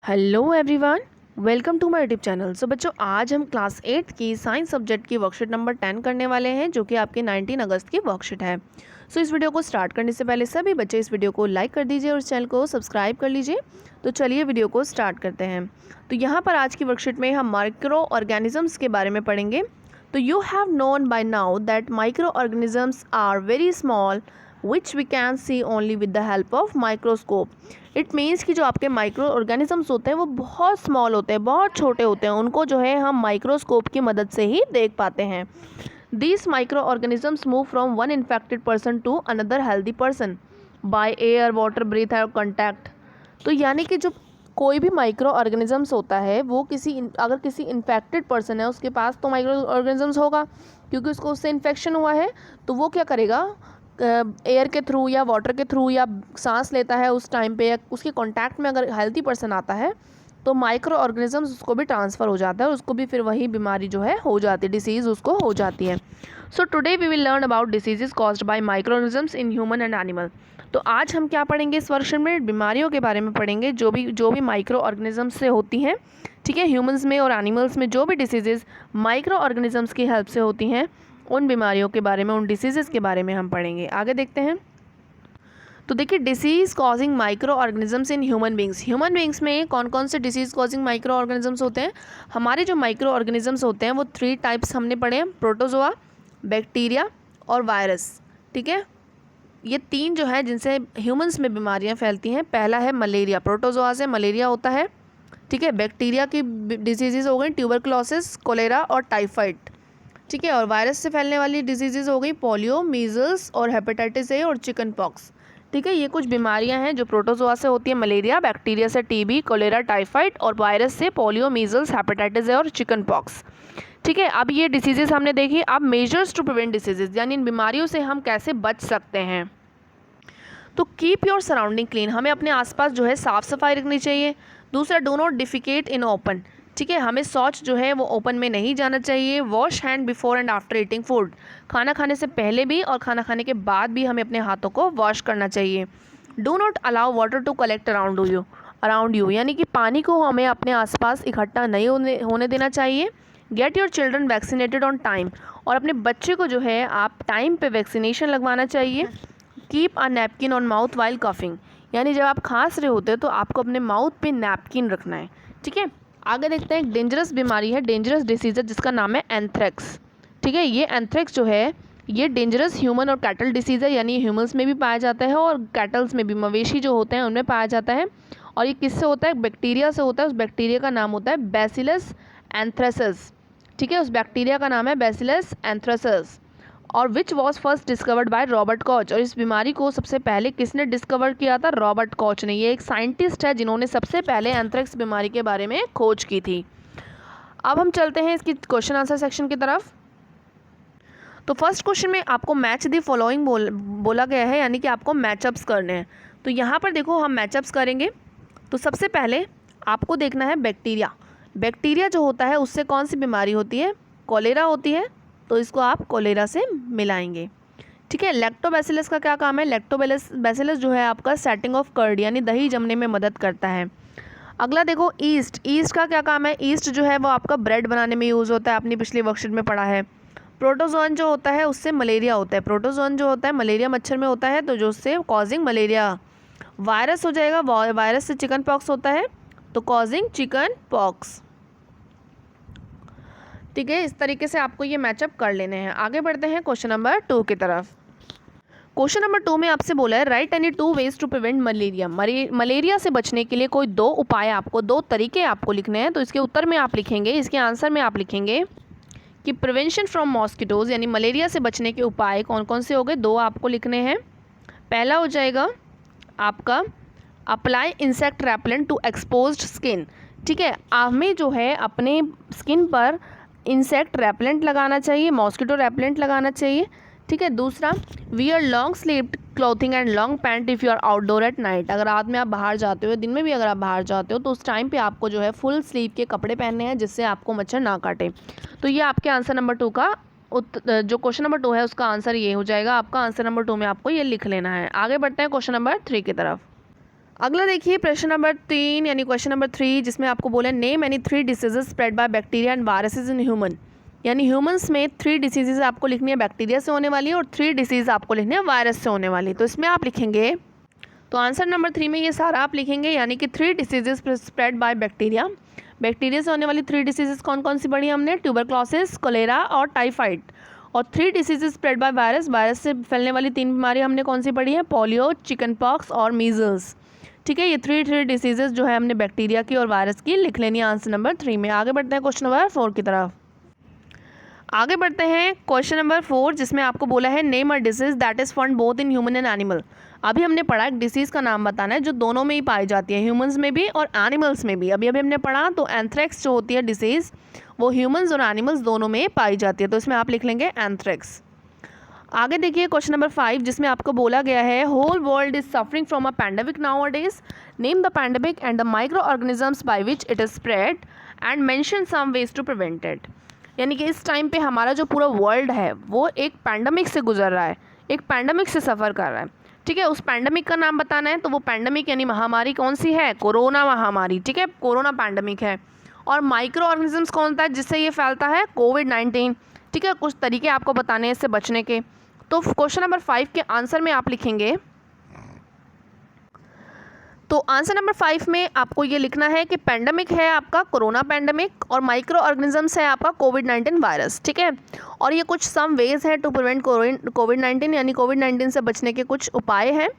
Hello everyone, welcome to my YouTube channel. So बच्चों, आज हम क्लास 8 की साइंस सब्जेक्ट की वर्कशीट नंबर 10 करने वाले हैं, जो कि आपकी 19 अगस्त की वर्कशीट है। सो इस वीडियो को स्टार्ट करने से पहले सभी बच्चे इस वीडियो को लाइक कर दीजिए और इस चैनल को सब्सक्राइब कर लीजिए। तो चलिए वीडियो को स्टार्ट करते हैं। तो यहाँ पर आज की वर्कशीट में हम माइक्रो ऑर्गेनिजम्स के बारे में पढ़ेंगे। तो you have known by now that micro organisms are very small which we can see only with the help of microscope. It means कि जो आपके माइक्रो ऑर्गेनिजम्स होते हैं वो बहुत स्मॉल होते हैं, बहुत छोटे होते हैं। उनको जो है हम माइक्रोस्कोप की मदद से ही देख पाते हैं। These micro organisms move from one infected person to another healthy person by air, water, breathe और कॉन्टैक्ट। तो यानी कि जो कोई भी माइक्रो ऑर्गेनिजम्स होता है वो अगर किसी इन्फेक्टेड पर्सन है उसके पास तो माइक्रो ऑर्गेनिजम्स होगा, क्योंकि उससे इन्फेक्शन हुआ है। तो वो क्या करेगा, एयर के थ्रू या वाटर के थ्रू या सांस लेता है उस टाइम पे, या उसके कांटेक्ट में अगर हेल्दी पर्सन आता है तो माइक्रो ऑर्गेनिजम्स उसको भी ट्रांसफ़र हो जाता है और उसको भी फिर वही बीमारी जो है हो जाती है, डिसीज़ उसको हो जाती है। So today we will learn about diseases caused by micro organisms in human and animal. तो आज हम क्या पढ़ेंगे, इस वर्षन में बीमारियों के बारे में पढ़ेंगे जो भी माइक्रो ऑर्गेनिजम्स से होती हैं। ठीक है, ह्यूमंस में और एनिमल्स में जो भी डिसीजेज माइक्रो ऑर्गेनिजम्स की हेल्प से होती हैं, उन बीमारियों के बारे में, उन डिसीज़ के बारे में हम पढ़ेंगे। आगे देखते हैं। तो देखिए, disease causing micro organisms in human beings. Human beings में कौन कौन से डिसीज़ कॉजिंग माइक्रो ऑर्गेनिजम्स होते हैं? हमारे जो माइक्रो ऑर्गेनिजम्स होते हैं वो 3 टाइप्स हमने पढ़े हैं, प्रोटोजोआ, बैक्टीरिया और वायरस। ठीक है, ये 3 जो है जिनसे ह्यूमंस में बीमारियां फैलती हैं। पहला है मलेरिया, प्रोटोजोआ से मलेरिया होता है। ठीक है, बैक्टीरिया की डिजीज़ हो गई ट्यूबरकुलोसिस, कोलेरा और टाइफाइड। ठीक है, और वायरस से फैलने वाली डिजीज़ हो गई पोलियो, मीज़ल्स और हेपेटाइटिस ए और चिकन पॉक्स। ठीक है, ये कुछ बीमारियां हैं जो प्रोटोजोआ से होती है, मलेरिया, बैक्टीरिया से टीबी, कोलेरा, टाइफाइड और वायरस से पोलियो, मीज़ल्स, हेपेटाइटिस ए और चिकन पॉक्स। ठीक है, अब ये डिसीजेज हमने देखी। अब मेजर्स टू प्रिवेंट डिसीजेज, यानी इन बीमारियों से हम कैसे बच सकते हैं। तो कीप योर सराउंडिंग क्लीन, हमें अपने आसपास जो है साफ़ सफाई रखनी चाहिए। दूसरा, do not defecate in open. ठीक है, हमें शौच जो है वो ओपन में नहीं जाना चाहिए। Wash hand before and after eating food, खाना खाने से पहले भी और खाना खाने के बाद भी हमें अपने हाथों को वॉश करना चाहिए। Do not allow water to collect around you, यानी कि पानी को हमें अपने आसपास इकट्ठा नहीं होने देना चाहिए। Get your children vaccinated on time, और अपने बच्चे को जो है आप टाइम पे वैक्सीनेशन लगवाना चाहिए। Keep a napkin on mouth while coughing, यानी जब आप खांस रहे होते हैं तो आपको अपने माउथ पे नैपकिन रखना है। ठीक है, आगे देखते हैं। एक डेंजरस बीमारी है, डेंजरस डिसीज है, जिसका नाम है एंथ्रेक्स। ठीक है, ये एंथ्रेक्स जो है ये डेंजरस ह्यूमन और कैटल डिसीज़ है, यानी ह्यूमंस में भी पाया जाता है और कैटल्स में भी, मवेशी जो होते हैं उनमें पाया जाता है। और ये किससे होता है? बैक्टीरिया से होता है। उस बैक्टीरिया का नाम होता है बैसिलस एंथ्रेसिस। ठीक है, उस बैक्टीरिया का नाम है बैसिलस एंथ्रेसिस, और which was first discovered by Robert Koch. और इस बीमारी को सबसे पहले किसने डिस्कवर किया था? रॉबर्ट कॉच ने। ये एक साइंटिस्ट है जिन्होंने सबसे पहले एंथ्रेक्स बीमारी के बारे में खोज की थी। अब हम चलते हैं इसकी क्वेश्चन आंसर सेक्शन की तरफ। तो फर्स्ट क्वेश्चन में आपको मैच द फॉलोइंग बोला गया है, यानी कि आपको मैचअप्स करने हैं। तो यहाँ पर देखो, हम मैचअप्स करेंगे। तो सबसे पहले आपको देखना है बैक्टीरिया। बैक्टीरिया जो होता है उससे कौन सी बीमारी होती है? कोलेरा होती है, तो इसको आप कोलेरा से मिलाएंगे। ठीक है, लैक्टोबैसिलस का क्या काम है? लैक्टोबैसिलस जो है आपका सेटिंग ऑफ कर्ड, यानी दही जमने में मदद करता है। अगला देखो, ईस्ट। ईस्ट का क्या काम है? ईस्ट जो है वो आपका ब्रेड बनाने में यूज़ होता है, आपने पिछली वर्कशीट में पढ़ा है। प्रोटोजोन जो होता है उससे मलेरिया होता है। प्रोटोजोन जो होता है मलेरिया मच्छर में होता है, तो जो उससे कॉजिंग मलेरिया। वायरस हो जाएगा, वायरस से चिकन पॉक्स होता है, तो कॉजिंग चिकन पॉक्स। ठीक है, इस तरीके से आपको ये मैचअप कर लेने हैं। आगे बढ़ते हैं क्वेश्चन नंबर 2 की तरफ। क्वेश्चन नंबर 2 में आपसे बोला है, write any 2 ways to prevent malaria. Malaria से बचने के लिए कोई 2 उपाय, आपको 2 तरीके आपको लिखने हैं। तो इसके उत्तर में आप लिखेंगे, इसके आंसर में आप लिखेंगे कि प्रिवेंशन फ्रॉम मॉस्किटोज़, यानी मलेरिया से बचने के उपाय कौन कौन से हो गए? 2 आपको लिखने हैं। पहला हो जाएगा आपका apply insect repellent to exposed skin. ठीक है, हमें जो है अपने स्किन पर इंसेक्ट रैपेलेंट लगाना चाहिए, मॉस्किटो रैपेलेंट लगाना चाहिए। ठीक है, दूसरा, wear long sleeved clothing and long pant if you are outdoor at night. अगर रात में आप बाहर जाते हो, दिन में भी अगर आप बाहर जाते हो, तो उस टाइम पे आपको जो है फुल स्लीव के कपड़े पहनने हैं, जिससे आपको मच्छर ना काटे। तो ये आपके आंसर नंबर 2 का जो क्वेश्चन नंबर 2 है उसका आंसर ये हो जाएगा। आपका आंसर नंबर 2 में आपको ये लिख लेना है। आगे बढ़ते हैं क्वेश्चन नंबर 3 की तरफ। अगला देखिए प्रश्न नंबर 3 यानी क्वेश्चन नंबर 3, जिसमें आपको बोला name any 3 diseases spread by bacteria and viruses in human. यानी ह्यूमंस में 3 डिसीजेज आपको लिखनी है बैक्टीरिया से होने वाली और 3 डिसीज आपको लिखनी है वायरस से होने वाली। तो इसमें आप लिखेंगे, तो आंसर नंबर 3 में ये सारा आप लिखेंगे, यानी कि 3 diseases spread by bacteria. Bacteria से होने वाली 3 डिसीजेज कौन कौन सी पढ़ी हमने? ट्यूबरक्लोसिस, कोलेरा और टाइफाइड। और 3 diseases spread by virus, virus से फैलने वाली 3 बीमारी हमने कौन सी पढ़ी है? पोलियो, चिकन पॉक्स और मीजल्स। ठीक है, ये 3 डिसीजेज जो है हमने बैक्टीरिया की और वायरस की लिख लेनी है आंसर नंबर 3 में। आगे बढ़ते हैं क्वेश्चन नंबर 4 की तरफ। आगे बढ़ते हैं क्वेश्चन नंबर 4, जिसमें आपको बोला है name a disease that is found both in human and animal. अभी हमने पढ़ा एक डिसीज़ का नाम बताना है जो दोनों में ही पाई जाती है, ह्यूमंस में भी और एनिमल्स में भी। अभी हमने पढ़ा तो एंथ्रेक्स जो होती है डिसीज़ वो ह्यूमंस और एनिमल्स दोनों में पाई जाती है, तो इसमें आप लिख लेंगे एंथ्रेक्स। आगे देखिए क्वेश्चन नंबर 5, जिसमें आपको बोला गया है whole world is suffering from a pandemic nowadays, name the pandemic and the micro organisms by which it is spread and mention some ways to prevent it. यानी कि इस टाइम पे हमारा जो पूरा वर्ल्ड है वो एक पैंडेमिक से गुजर रहा है, एक पैंडेमिक से सफ़र कर रहा है। ठीक है, उस पैंडेमिक का नाम बताना है, तो वो पैंडेमिक यानी महामारी कौन सी है? कोरोना महामारी। ठीक है, कोरोना पैंडेमिक है। और माइक्रो ऑर्गेनिजम्स कौन सा है जिससे ये फैलता है? कोविड-19। ठीक है, कुछ तरीके आपको बताने हैं इससे बचने के। तो क्वेश्चन नंबर 5 के आंसर में आप लिखेंगे, तो आंसर नंबर 5 में आपको ये लिखना है कि पैंडेमिक है आपका कोरोना पैंडेमिक और माइक्रो ऑर्गेनिजम्स है आपका कोविड-19 वायरस। ठीक है, और ये कुछ सम वेज है टू प्रिवेंट कोविड-19, यानी कोविड-19 से बचने के कुछ उपाय हैं।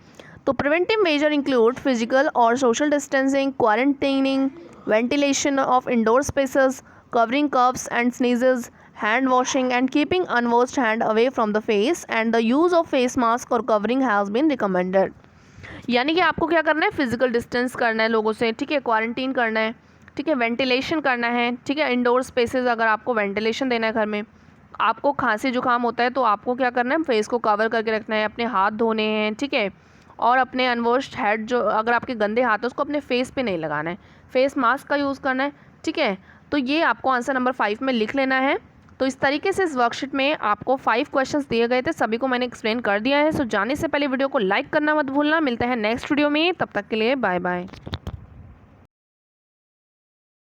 तो प्रिवेंटिव मेजर इंक्लूड फिजिकल और social distancing, quarantining, ventilation of indoor spaces, covering coughs and sneezes, hand washing and keeping unwashed hand away from the face and the use of face mask और covering has been recommended. यानी कि आपको क्या करना है? Physical distance करना है लोगों से। ठीक है, क्वारंटीन करना है। ठीक है, वेंटिलेशन करना है। ठीक है, इंडोर स्पेसेस अगर आपको वेंटिलेशन देना है घर में, आपको खांसी जुकाम होता है तो आपको क्या करना है? फेस को कवर करके रखना है, अपने हाथ धोने हैं। ठीक है, और अपने अनवॉश्ड हेड जो अगर आपके गंदे हाथ है उसको अपने फेस पे नहीं लगाना है, फेस मास्क का यूज़ करना है। ठीक है, तो ये आपको आंसर नंबर 5 में लिख लेना है। तो इस तरीके से इस वर्कशीट में आपको 5 क्वेश्चंस दिए गए थे, सभी को मैंने एक्सप्लेन कर दिया है। सो जाने से पहले वीडियो को लाइक करना मत भूलना। मिलते हैं नेक्स्ट वीडियो में, तब तक के लिए बाय बाय।